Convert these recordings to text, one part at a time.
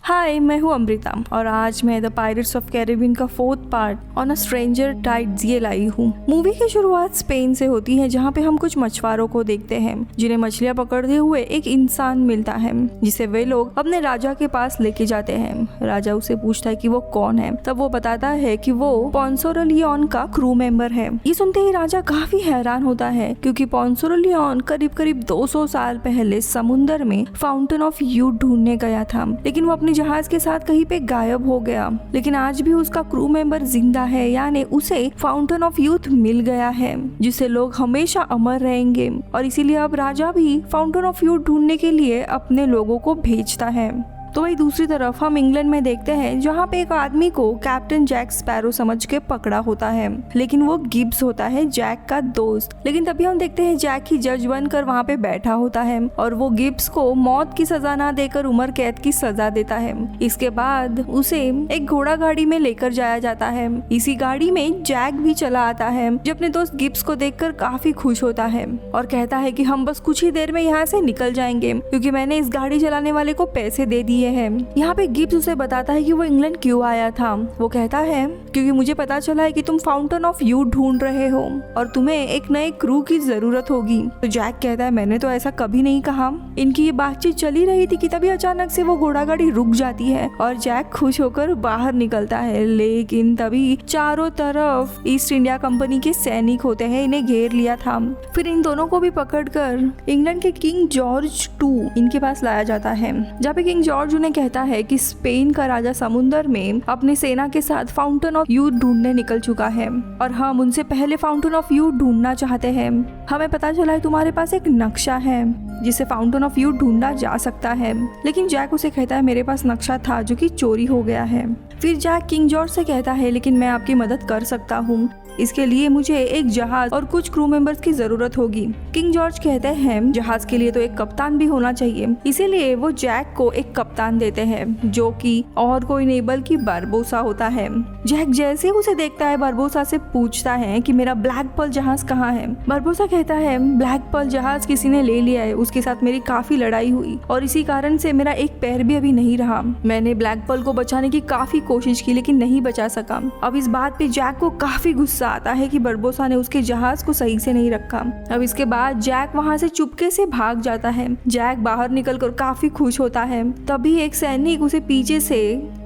हाय, मैं हूँ अमृता और आज मैं द पायरेट्स ऑफ कैरिबियन का 4th part on a stranger tides ये लाई हूँ। मूवी की शुरुआत स्पेन से होती है, जहाँ पे हम कुछ मछुआरों को देखते हैं जिन्हें मछलियाँ पकड़ते हुए एक इंसान मिलता है जिसे वे लोग अपने राजा के पास लेके जाते हैं। राजा उसे पूछता है कि वो कौन है, तब वो बताता है कि वो पोंसोरोलियोन का क्रू मेंबर है। ये सुनते ही राजा काफी हैरान होता है क्योंकि पोंसोरोलियोन करीब 200 साल पहले समुद्र में फाउंटेन ऑफ यूथ ढूंढने गया था, लेकिन वो अपने जहाज के साथ कहीं पे गायब हो गया। लेकिन आज भी उसका क्रू मेंबर जिंदा है, यानी उसे फाउंटेन ऑफ यूथ मिल गया है जिससे लोग हमेशा अमर रहेंगे। और इसीलिए अब राजा भी फाउंटेन ऑफ यूथ ढूंढने के लिए अपने लोगों को भेजता है। तो वही दूसरी तरफ हम इंग्लैंड में देखते हैं, जहाँ पे एक आदमी को कैप्टन जैक स्पैरो समझ के पकड़ा होता है, लेकिन वो गिब्स होता है जैक का दोस्त। लेकिन तभी हम देखते हैं जैक ही जज बनकर वहाँ पे बैठा होता है और वो गिब्स को मौत की सजा ना देकर उम्र कैद की सजा देता है। इसके बाद उसे एक घोड़ा गाड़ी में लेकर जाया जाता है। इसी गाड़ी में जैक भी चला आता है, जो अपने दोस्त गिब्स को देखकर काफी खुश होता है और कहता है कि हम बस कुछ ही देर में यहाँ से निकल जाएंगे क्योंकि मैंने इस गाड़ी चलाने वाले को पैसे दे दिए है। यहाँ पे गिब्स उसे बताता है कि वो इंग्लैंड क्यों आया था। वो कहता है क्योंकि मुझे पता चला है कि तुम फाउंटेन ऑफ यूथ ढूंढ रहे हो और तुम्हें एक नए क्रू की जरूरत होगी। तो जैक कहता है मैंने तो ऐसा कभी नहीं कहा। इनकी ये बातचीत चली रही थी कि तभी अचानक से वो घोड़ा गाड़ी रुक जाती है और जैक खुश होकर बाहर निकलता है। लेकिन तभी चारों तरफ ईस्ट इंडिया कंपनी के सैनिक होते हैं, इन्हें घेर लिया था। फिर इन दोनों को भी पकड़कर इंग्लैंड के किंग जॉर्ज 2 इनके पास लाया जाता है, जहाँ पे किंग जॉर्ज उन्हें कहता है कि स्पेन का राजा समुद्र में अपनी सेना के साथ फाउंटेन ऑफ यूथ ढूंढने निकल चुका है और हम उनसे पहले फाउंटेन ऑफ यूथ ढूंढना चाहते हैं। हमें पता चला है तुम्हारे पास एक नक्शा है जिसे फाउंटेन ऑफ यूथ ढूंढा जा सकता है। लेकिन जैक उसे कहता है मेरे पास नक्शा था जो कि चोरी हो गया है। फिर जैक किंग जॉर्ज से कहता है लेकिन मैं आपकी मदद कर सकता हूँ, इसके लिए मुझे एक जहाज और कुछ क्रू मेंबर्स की जरूरत होगी। किंग जॉर्ज कहते हैं जहाज के लिए तो एक कप्तान भी होना चाहिए, इसीलिए वो जैक को एक कप्तान देते हैं जो कि और कोई नहीं बल्कि बारबोसा होता है। जैक जैसे उसे देखता है बारबोसा से पूछता है कि मेरा ब्लैक पर्ल जहाज कहाँ है। बारबोसा कहता है ब्लैक पर्ल जहाज किसी ने ले लिया है, उसके साथ मेरी काफी लड़ाई हुई और इसी कारण से मेरा एक पैर भी अभी नहीं रहा। मैंने ब्लैक पर्ल को बचाने की काफी कोशिश की लेकिन नहीं बचा सका। अब इस बात पे जैक को काफी गुस्सा आता है कि बारबोसा ने उसके जहाज को सही से नहीं रखा। अब इसके बाद जैक वहाँ से चुपके से भाग जाता है। जैक बाहर निकलकर काफी खुश होता है। तभी एक सैनिक उसे पीछे से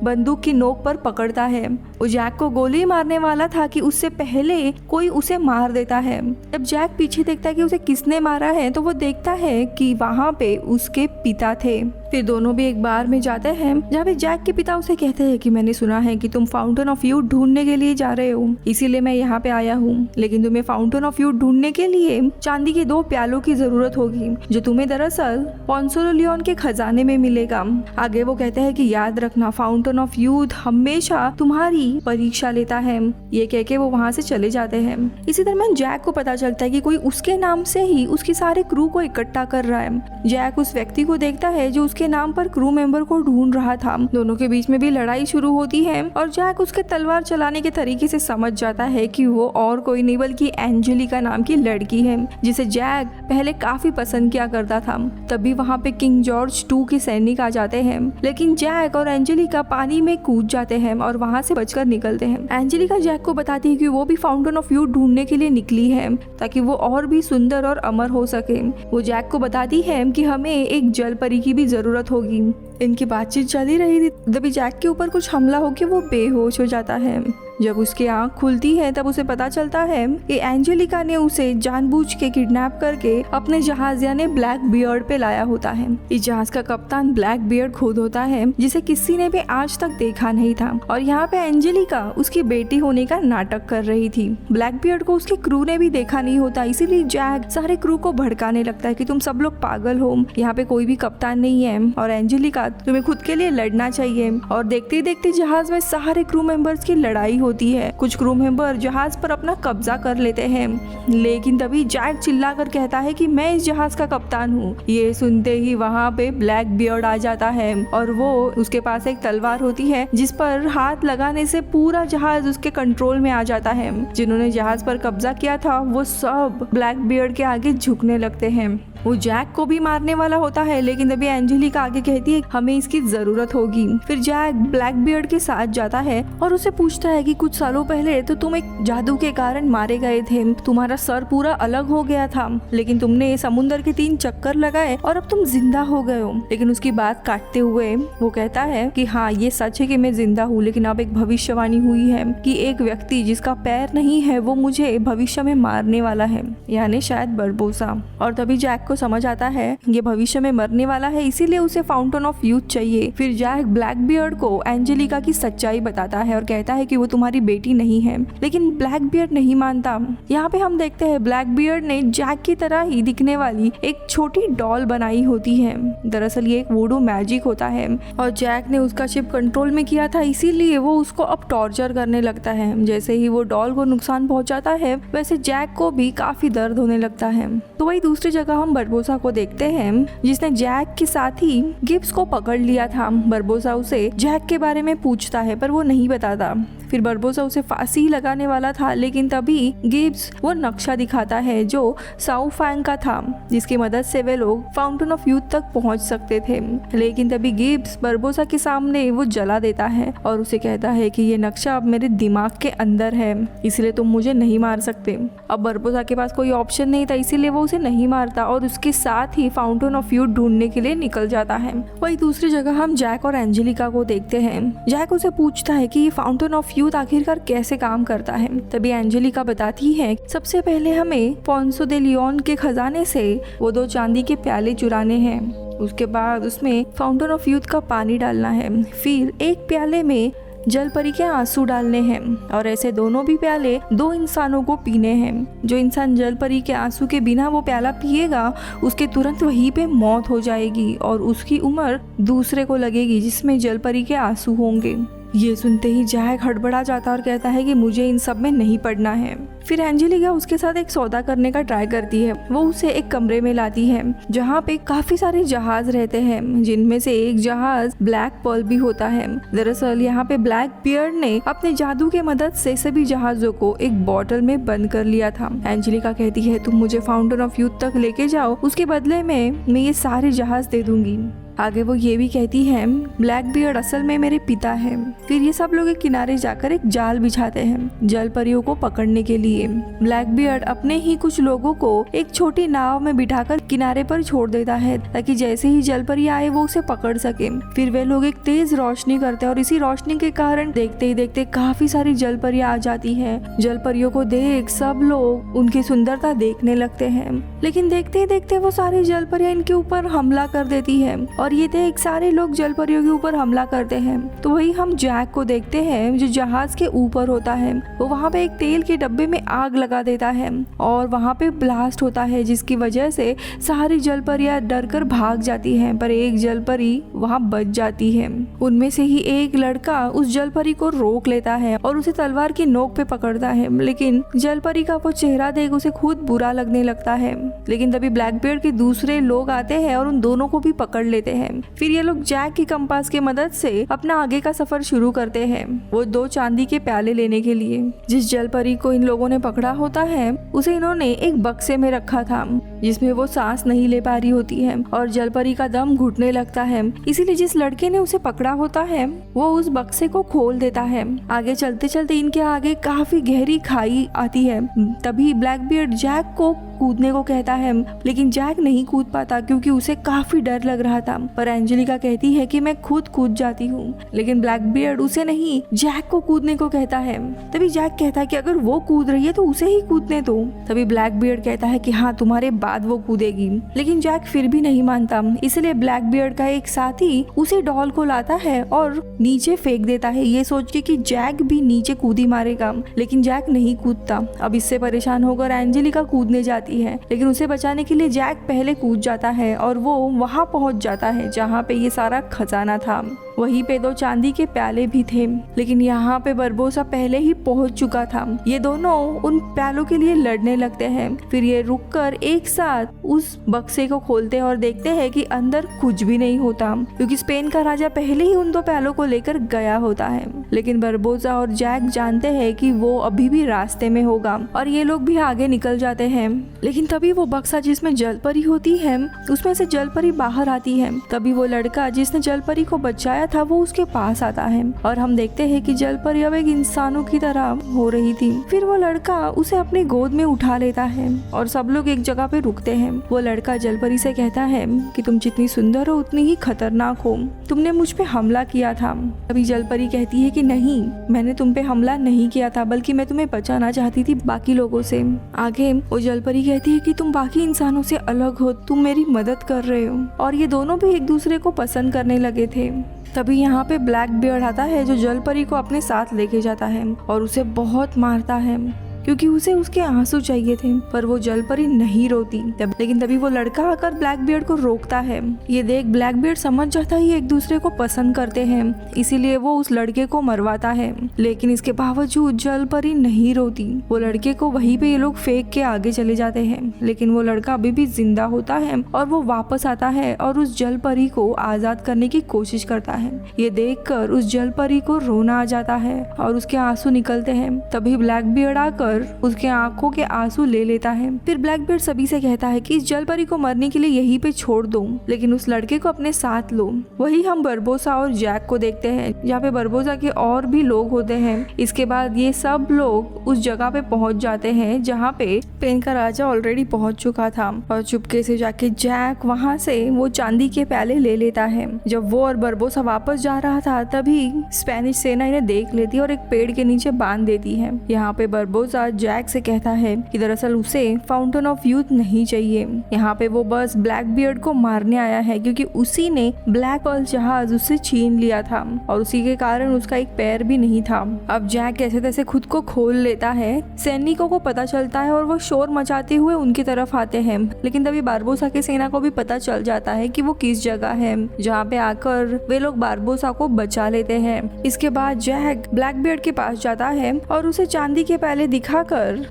बंदूक की नोक पर पकड़ता है। वो जैक को गोली मारने वाला था कि उससे पहले कोई उसे मार देता है। जब जैक पीछे देखता है कि उसे किसने मारा है तो वो देखता है कि वहाँ पे उसके पिता थे। फिर दोनों भी एक बार में जाते हैं जहाँ पे जैक के पिता उसे कहते हैं कि मैंने सुना है कि तुम फाउंटेन ऑफ यूथ ढूंढने के लिए जा रहे हो, इसीलिए मैं यहाँ पे आया हूँ। लेकिन तुम्हें फाउंटेन ऑफ यूथ ढूंढने के लिए चांदी के 2 प्यालों की जरूरत होगी जो तुम्हें दरअसल पोंसोरोलियोन के खजाने में मिलेगा। आगे वो कहते हैं कि याद रखना फाउंटेन ऑफ यूथ हमेशा तुम्हारी परीक्षा लेता है। ये कह के वो वहाँ से चले जाते हैं। इसी दरम्यान जैक को पता चलता है कि कोई उसके नाम से ही उसके सारे क्रू को इकट्ठा कर रहा है। जैक उस व्यक्ति को देखता है जो के नाम पर क्रू मेंबर को ढूंढ रहा था। दोनों के बीच में भी लड़ाई शुरू होती है और जैक उसके तलवार चलाने के तरीके से समझ जाता है कि वो और कोई नहीं बल्कि एंजेलिका नाम की लड़की है जिसे जैक पहले काफी पसंद किया करता था। तभी वहाँ पे किंग जॉर्ज 2 के सैनिक आ जाते हैं, लेकिन जैक और एंजेलिका पानी में कूद जाते हैं और वहाँ से बचकर निकलते हैं। एंजेलिका जैक को बताती है कि वो भी फाउंटेन ऑफ यूथ ढूंढने के लिए निकली है ताकि वो और भी सुंदर और अमर हो सके। वो जैक को बताती है कि हमें एक जल परी की भी जरूरत होगी। इनकी बातचीत चली रही थी तभी जैक के ऊपर कुछ हमला होकर वो बेहोश हो जाता है। जब उसकी आंख खुलती है तब उसे पता चलता है कि एंजेलिका ने उसे जानबूझ के किडनैप करके अपने जहाज यानी ब्लैक बियर्ड पे लाया होता है। इस जहाज का कप्तान ब्लैक बियर्ड खुद होता है जिसे किसी ने भी आज तक देखा नहीं था और यहाँ पे एंजेलिका उसकी बेटी होने का नाटक कर रही थी। ब्लैक बियर्ड को उसके क्रू ने भी देखा नहीं होता, इसीलिए जैक सारे क्रू को भड़काने लगता है कि तुम सब लोग पागल हो, यहाँ पे कोई भी कप्तान नहीं है और एंजेलिका तुम्हें खुद के लिए लड़ना चाहिए। और देखते देखते जहाज में सारे क्रू मेंबर्स की लड़ाई होती है। कुछ क्रू मेंबर जहाज पर अपना कब्जा कर लेते हैं, लेकिन तभी जैक चिल्लाकर कहता है कि मैं इस जहाज का कप्तान हूँ। ये सुनते ही वहाँ पे ब्लैक बियर्ड आ जाता है और वो उसके पास एक तलवार होती है जिस पर हाथ लगाने से पूरा जहाज उसके कंट्रोल में आ जाता है। जिन्होंने जहाज पर कब्जा किया था वो सब ब्लैक बियर्ड के आगे झुकने लगते हैं। वो जैक को भी मारने वाला होता है, लेकिन तभी एंजेलिका आगे कहती है हमें इसकी जरूरत होगी। फिर जैक ब्लैकबियर्ड के साथ जाता है और उसे पूछता है कि कुछ सालों पहले तो तुम एक जादू के कारण मारे गए थे, तुम्हारा सर पूरा अलग हो गया था, लेकिन तुमने समुंदर के 3 चक्कर लगाए और अब तुम जिंदा हो गए हो। लेकिन उसकी बात काटते हुए वो कहता है कि हाँ ये सच है कि मैं जिंदा हूँ, लेकिन अब एक भविष्यवाणी हुई है कि एक व्यक्ति जिसका पैर नहीं है वो मुझे भविष्य में मारने वाला है, यानी शायद बरबोसा। और तभी जैक को समझ आता है ये भविष्य में मरने वाला है, इसीलिए उसे फाउंटेन ऑफ यूथ चाहिए। फिर जैक ब्लैकबियर्ड को एंजेलिका की सच्चाई बताता है और कहता है कि वो तुम्हारी बेटी नहीं है, लेकिन ब्लैकबियर्ड नहीं मानता। यहाँ पे हम देखते हैं ब्लैकबियर्ड ने जैक की तरह ही दिखने वाली एक छोटी डॉल बनाई होती है। दरअसल ये एक वुडू मैजिक होता है और जैक ने उसका चिप कंट्रोल में किया था, इसीलिए वो उसको अब टॉर्चर करने लगता है। जैसे ही वो डॉल को नुकसान पहुंचाता है वैसे जैक को भी काफी दर्द होने लगता है। तो वही दूसरी जगह हम बरबोसा को देखते हैं जिसने जैक के साथ ही गिब्स को पकड़ लिया था। बरबोसा उसे जैक के बारे में पूछता है पर वो नहीं बताता। फिर बरबोसा उसे फांसी लगाने वाला था, लेकिन तभी गिब्स वो नक्शा दिखाता है जो साउ फैंग का था, जिसकी मदद से वे लोग फाउंटेन ऑफ यूथ तक पहुंच सकते थे। लेकिन तभी गिब्स बरबोसा के सामने वो जला देता है और उसे कहता है कि ये नक्शा अब मेरे दिमाग के अंदर है, इसलिए तुम मुझे नहीं मार सकते। अब बरबोसा के पास कोई ऑप्शन नहीं था, इसीलिए वो उसे नहीं मारता और उसके साथ ही फाउंटेन ऑफ यूथ ढूंढने के लिए निकल जाता है। वही दूसरी जगह हम जैक और एंजेलिका को देखते हैं। जैक उसे पूछता है कि ये फाउंटेन ऑफ यूथ आखिरकार कैसे काम करता है। तभी एंजेलिका बताती है सबसे पहले हमें पोंसो दे लियोन के खजाने से वो 2 चांदी के प्याले चुराने हैं, उसके बाद उसमें फाउंटेन ऑफ यूथ का पानी डालना है, फिर एक प्याले में जल परी के आंसू डालने हैं और ऐसे दोनों भी प्याले 2 इंसानों को पीने हैं। जो इंसान जल परी के आंसू के बिना वो प्याला पिएगा उसके तुरंत वहीं पे मौत हो जाएगी और उसकी उम्र दूसरे को लगेगी जिसमें जल परी के आंसू होंगे। ये सुनते ही जैक हड़बड़ा जाता और कहता है कि मुझे इन सब में नहीं पड़ना है। फिर एंजेलिका उसके साथ एक सौदा करने का ट्राई करती है। वो उसे एक कमरे में लाती है जहाँ पे काफी सारे जहाज रहते हैं, जिनमें से एक जहाज ब्लैक पर्ल भी होता है। दरअसल यहाँ पे ब्लैकबियर्ड ने अपने जादू के मदद से सभी जहाजों को एक बॉटल में बंद कर लिया था। एंजेलिका कहती है तुम मुझे फाउंटेन ऑफ यूथ तक लेके जाओ, उसके बदले में मैं ये सारे जहाज दे दूंगी। आगे वो ये भी कहती है ब्लैकबियर्ड असल में मेरे पिता हैं। फिर ये सब लोग एक किनारे जाकर एक जाल बिछाते हैं जल परियों को पकड़ने के लिए। ब्लैकबियर्ड अपने ही कुछ लोगों को एक छोटी नाव में बिठाकर किनारे पर छोड़ देता है ताकि जैसे ही जल परी आए वो उसे पकड़ सके। फिर वे लोग एक तेज रोशनी करते हैं और इसी रोशनी के कारण देखते ही देखते काफी सारी जल परियां आ जाती है। जल परियों को देख सब लोग उनकी सुंदरता देखने लगते हैं, लेकिन देखते ही देखते वो सारी जल परियां इनके ऊपर हमला कर देती है और ये देख सारे लोग जल परियों के ऊपर हमला करते हैं। तो वही हम जैक को देखते हैं जो जहाज के ऊपर होता है। वो वहाँ पे एक तेल के डब्बे में आग लगा देता है और वहाँ पे ब्लास्ट होता है, जिसकी वजह से सारी जल परियां डरकर भाग जाती हैं, पर एक जल परी वहाँ बच जाती है। उनमें से ही एक लड़का उस जल परी को रोक लेता है और उसे तलवार की नोक पे पकड़ता है, लेकिन जल परी का वो चेहरा देख उसे खुद बुरा लगने लगता है। लेकिन तभी ब्लैकबियर्ड के दूसरे लोग आते हैं और उन दोनों को भी पकड़ लेते हैं। फिर ये लोग जैक की कंपास की मदद से अपना आगे का सफर शुरू करते हैं, वो 2 चांदी के प्याले लेने के लिए। जिस जल परी को इन लोगों ने पकड़ा होता है उसे इन्होंने एक बक्से में रखा था जिसमें वो सांस नहीं ले पा रही होती है और जल परी का दम घुटने लगता है। इसीलिए जिस लड़के ने उसे पकड़ा होता है वो उस बक्से को खोल देता है। आगे चलते चलते इनके आगे काफी गहरी खाई आती है। तभी ब्लैकबियर्ड जैक को कूदने को कहता है, लेकिन जैक नहीं कूद पाता क्योंकि उसे काफी डर लग रहा था। पर एंजेलिका कहती है कि मैं खुद कूद जाती हूँ, लेकिन ब्लैकबियर्ड उसे नहीं जैक को कूदने को कहता है। तभी जैक कहता है कि अगर वो कूद रही है तो उसे ही कूदने दो। तभी ब्लैकबियर्ड कहता है कि हाँ तुम्हारे बाद वो कूदेगी, लेकिन जैक फिर भी नहीं मानता। इसलिए ब्लैकबियर्ड का एक साथी उसे डॉल को लाता है और नीचे फेंक देता है, ये सोच के कि जैक भी नीचे कूदी मारेगा, लेकिन जैक नहीं कूदता। अब इससे परेशान होकर एंजेलिका कूदने जाती है, लेकिन उसे बचाने के लिए जैक पहले कूद जाता है और वो वहां पहुंच जाता है जहां पे ये सारा खजाना था। वहीं पे 2 चांदी के प्याले भी थे, लेकिन यहाँ पे बरबोसा पहले ही पहुंच चुका था। ये दोनों उन प्यालों के लिए लड़ने लगते हैं। फिर ये रुककर एक साथ उस बक्से को खोलते हैं और देखते हैं कि अंदर कुछ भी नहीं होता, क्योंकि स्पेन का राजा पहले ही उन 2 प्यालों को लेकर गया होता है। लेकिन बरबोसा और जैक जानते हैं कि वो अभी भी रास्ते में होगा और ये लोग भी आगे निकल जाते हैं। लेकिन तभी वो बक्सा जिसमें जलपरी होती है, उसमें से जलपरी बाहर आती है। तभी वो लड़का जिसने जलपरी को बचाया था वो उसके पास आता है और हम देखते हैं कि जलपरी अब एक इंसानों की तरह हो रही थी। फिर वो लड़का उसे अपनी गोद में उठा लेता है और सब लोग एक जगह पे रुकते हैं। वो लड़का जलपरी से कहता है कि तुम जितनी सुंदर हो उतनी ही खतरनाक हो, तुमने मुझ पे हमला किया था। तभी जलपरी कहती है कि नहीं, मैंने तुम पे हमला नहीं किया था, बल्कि मैं तुम्हें बचाना चाहती थी बाकी लोगों से। आगे वो जलपरी कहती है कि तुम बाकी इंसानों से अलग हो, तुम मेरी मदद कर रहे हो। और ये दोनों भी एक दूसरे को पसंद करने लगे थे। तभी यहाँ पे ब्लैक बियर्ड आता है जो जलपरी को अपने साथ लेके जाता है और उसे बहुत मारता है, क्योंकि उसे उसके आंसू चाहिए थे। पर वो जलपरी नहीं रोती। लेकिन तभी वो लड़का आकर ब्लैक बियर्ड को रोकता है। ये देख ब्लैक बियर्ड समझ जाता है एक दूसरे को पसंद करते हैं, इसीलिए वो उस लड़के को मरवाता है। लेकिन इसके बावजूद जलपरी नहीं रोती। वो लड़के को वहीं पे ये लोग फेंक के आगे चले जाते हैं। लेकिन वो लड़का अभी भी जिंदा होता है और वो वापस आता है और उस जलपरी को आजाद करने की कोशिश करता है। ये देखकर उस जलपरी को रोना आ जाता है और उसके आंसू निकलते हैं। तभी ब्लैक बियर्ड आकर उसके आंखों के आंसू ले लेता है। फिर ब्लैक बियर्ड सभी से कहता है कि इस जलपरी को मरने के लिए यहीं पे छोड़ दो, लेकिन उस लड़के को अपने साथ लो। वही हम बरबोसा और जैक को देखते हैं, जहाँ पे बरबोसा के और भी लोग होते हैं। इसके बाद ये सब लोग उस जगह पे पहुंच जाते हैं जहाँ पे स्पेन का राजा ऑलरेडी पहुंच चुका था और चुपके से जाके जैक वहाँ से वो चांदी के प्याले ले लेता है। जब वो और बरबोसा वापस जा रहा था तभी स्पेनिश सेना इन्हें देख लेती है और एक पेड़ के नीचे बांध देती है। यहाँ पे बरबोसा जैक से कहता है कि दरअसल उसे फाउंटेन ऑफ यूथ नहीं चाहिए, यहाँ पे वो बस ब्लैक बियर्ड को मारने आया है, क्योंकि उसी ने ब्लैक पर्ल जहाज उससे छीन लिया था और उसी के कारण उसका एक पैर भी नहीं था। अब जैक कैसे तैसे खुद को खोल लेता है। सैनिकों को पता चलता है और वो शोर मचाते हुए उनकी तरफ आते हैं। लेकिन तभी बारबोसा की सेना को भी पता चल जाता है कि वो किस जगह है, जहाँ पे आकर वे लोग बारबोसा को बचा लेते हैं। इसके बाद जैक ब्लैक बियर्ड के पास जाता है और उसे चांदी के प्याले दिखाकर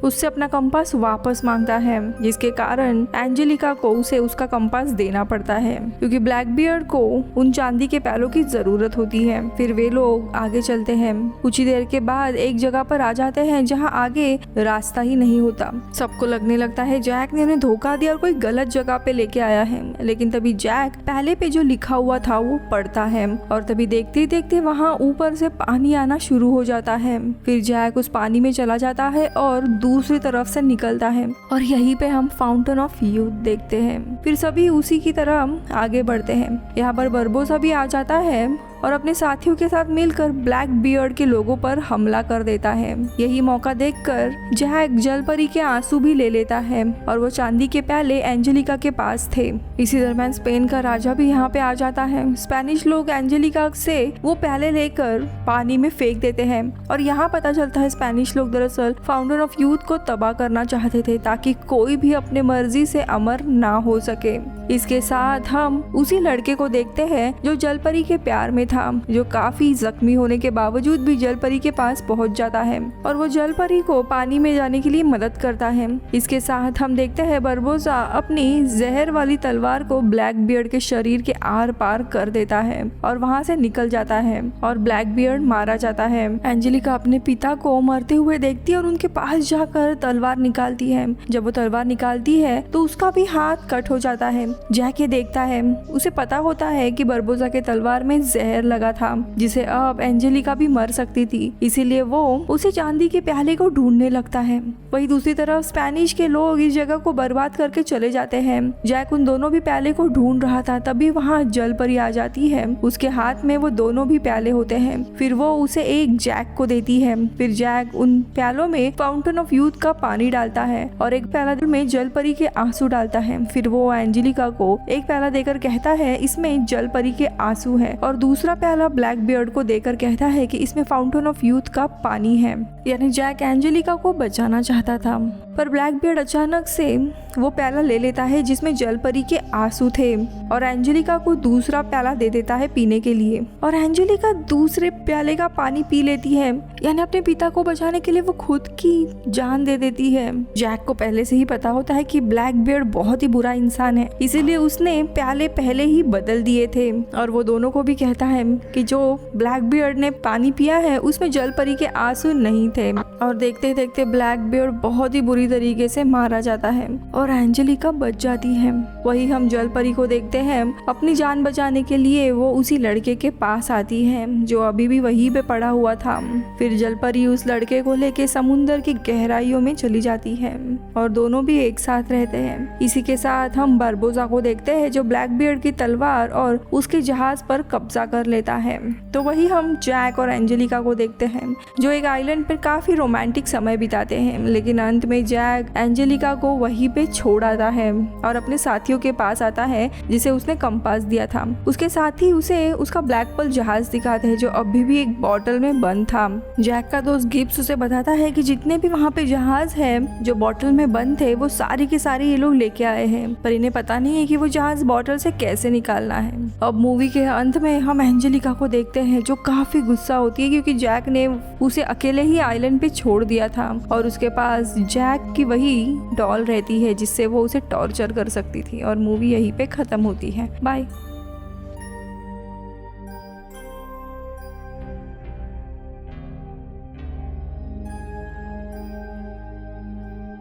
उससे अपना कंपास वापस मांगता है, जिसके कारण एंजेलिका को उसे उसका कंपास देना पड़ता है, क्योंकि ब्लैक बियर्ड को उन चांदी के प्यालों की जरूरत होती है। फिर वे लोग आगे चलते हैं। कुछ ही देर के बाद एक जगह पर आ जाते हैं जहाँ आगे रास्ता ही नहीं होता। सबको लगने लगता है जैक ने उन्हें धोखा दिया और कोई गलत जगह पे लेके आया है। लेकिन तभी जैक पहले पे जो लिखा हुआ था वो पढ़ता है और तभी देखते ही देखते वहाँ ऊपर से पानी आना शुरू हो जाता है। फिर जैक उस पानी में चला जाता है और दूसरी तरफ से निकलता है और यहीं पे हम फाउंटेन ऑफ यूथ देखते हैं। फिर सभी उसी की तरह आगे बढ़ते हैं। यहाँ पर बरबोसा भी आ जाता है और अपने साथियों के साथ मिलकर ब्लैक बियर्ड के लोगों पर हमला कर देता है। यही मौका देखकर जैक जलपरी के आंसू भी ले लेता है और वो चांदी के प्याले एंजेलिका के पास थे। इसी दरम्यान स्पेन का राजा भी यहाँ पे आ जाता है। स्पेनिश लोग एंजेलिका से वो प्याले लेकर पानी में फेंक देते हैं और यहाँ पता चलता है स्पेनिश लोग दरअसल फाउंटेन ऑफ यूथ को तबाह करना चाहते थे ताकि कोई भी अपने मर्जी से अमर ना हो सके। इसके साथ हम उसी लड़के को देखते हैं जो जलपरी के प्यार में था, जो काफी जख्मी होने के बावजूद भी जलपरी के पास पहुंच जाता है और वो जलपरी को पानी में जाने के लिए मदद करता है। इसके साथ हम देखते हैं बरबोसा अपनी जहर वाली तलवार को ब्लैक बियर्ड के शरीर के आर पार कर देता है और वहां से निकल जाता है और ब्लैक बियर्ड मारा जाता है। एंजेलिका अपने पिता को मरते हुए देखती है और उनके पास जाकर तलवार निकालती है। जब वो तलवार निकालती है तो उसका भी हाथ कट हो जाता है। जैक ये देखता है, उसे पता होता है कि बरबोसा के तलवार में जहर लगा था जिसे अब एंजेलिका भी मर सकती थी, इसीलिए वो उसे चांदी के प्याले को ढूंढने लगता है। वही दूसरी तरफ स्पेनिश के लोग इस जगह को बर्बाद करके चले जाते हैं। जैक उन दोनों भी प्याले को ढूंढ रहा था, तभी वहाँ जलपरी आ जाती है। उसके हाथ में वो दोनों भी प्याले होते हैं। फिर वो उसे एक जैक को देती है। फिर जैक उन प्यालों में फाउंटेन ऑफ यूथ का पानी डालता है और एक प्याला में जलपरी के आंसू डालता है। फिर वो एंजेलिका एंजेलिका को एक प्याला देकर कहता है इसमें जल परी के आंसू है, और दूसरा प्याला ब्लैक बियर्ड को देकर कहता है कि इसमें फाउंटेन ऑफ यूथ का पानी है। यानी जैक एंजेलिका को बचाना चाहता था, पर ब्लैक बियर्ड अचानक से वो प्याला ले लेता है जिसमें जल परी के आंसू थे और एंजेलिका को दूसरा प्याला दे देता है पीने के लिए, और एंजेलिका दूसरे प्याले का पानी पी लेती है। यानी अपने पिता को बचाने के लिए वो खुद की जान दे देती है। जैक को पहले से ही पता होता है कि ब्लैक बियर्ड बहुत ही बुरा इंसान है, इसीलिए उसने प्याले पहले ही बदल दिए थे, और वो दोनों को भी कहता है कि जो ब्लैक बियर्ड ने पानी पिया है उसमें जल परी के आंसू नहीं थे। और देखते देखते ब्लैक बियर्ड बहुत ही बुरी तरीके से मारा जाता है और एंजेलिका बच जाती है। वही हम जल परी को देखते हैं, अपनी जान बचाने के लिए वो उसी लड़के के पास आती है जो अभी भी वहीं पे पड़ा हुआ था। फिर जल परी उस लड़के को लेके समुंदर की गहराइयों में चली जाती है और दोनों भी एक साथ रहते हैं। इसी के साथ हम बारबोसा को देखते हैं जो ब्लैक बियर्ड की तलवार और उसके जहाज पर कब्जा कर लेता है। तो वही हम जैक और एंजेलिका को देखते हैं जो एक आइलैंड पर काफी रोमांटिक समय बिताते हैं, लेकिन अंत में जैक एंजेलिका को वहीं पे छोड़ आता है और अपने साथियों के पास आता है जिसे उसने कंपास दिया था। उसके साथ ही उसे उसका ब्लैक पर्ल जहाज दिखाते हैं जो अभी भी एक बॉटल में बंद था। जैक का दोस्त गिब्स उसे बताता है कि जितने भी वहाँ पे जहाज है जो बॉटल में बंद थे वो सारे के सारे ये लोग लेके आए हैं, पर इन्हें पता नहीं है कि वो जहाज बॉटल से कैसे निकालना है। अब मूवी के अंत में हम एंजेलिका को देखते हैं जो काफी गुस्सा होती है क्योंकि जैक ने उसे अकेले ही आइलैंड पे छोड़ दिया था और उसके पास जैक की वही डॉल रहती है जिससे वो उसे टॉर्चर कर सकती थी। और मूवी यहीं पे खत्म होती है। बाय।